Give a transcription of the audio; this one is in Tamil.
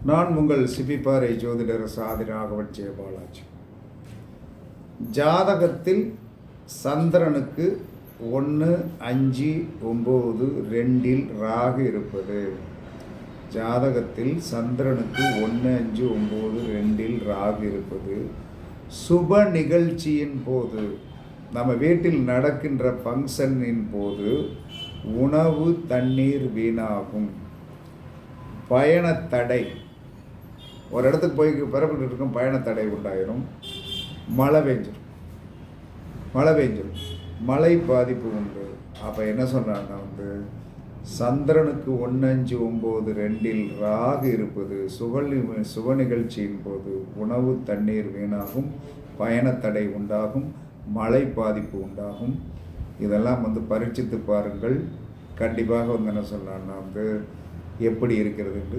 நான் உங்கள் சிபிபாறை ஜோதிடர் சாதி ராகவன் ஜெயபாலாஜி. ஜாதகத்தில் சந்திரனுக்கு 1, 5, 9, 2 ராகு இருப்பது. ஜாதகத்தில் சந்திரனுக்கு 1, 5, 9, 2 ராகு இருப்பது சுப நிகழ்ச்சியின் போது, நம்ம வீட்டில் நடக்கின்ற ஃபங்க்ஷனின் போது உணவு தண்ணீர் வீணாகும். பயணத்தடை, ஒரு இடத்துக்கு போய் பிறப்பிட்டு இருக்கும், பயணத்தடை உண்டாயிரும். மழை பெஞ்சிடும், மழை பாதிப்பு உண்டு. அப்போ என்ன சொல்கிறாங்கன்னா சந்திரனுக்கு 1, 5, 9, 2 ராகு இருப்பது சுப நிகழ்ச்சியின் போது உணவு தண்ணீர் வீணாகும், பயணத்தடை உண்டாகும், மழை பாதிப்பு உண்டாகும். இதெல்லாம் பரீட்சித்து பாருங்கள். கண்டிப்பாக என்ன சொல்லலாம்னா எப்படி இருக்கிறது என்று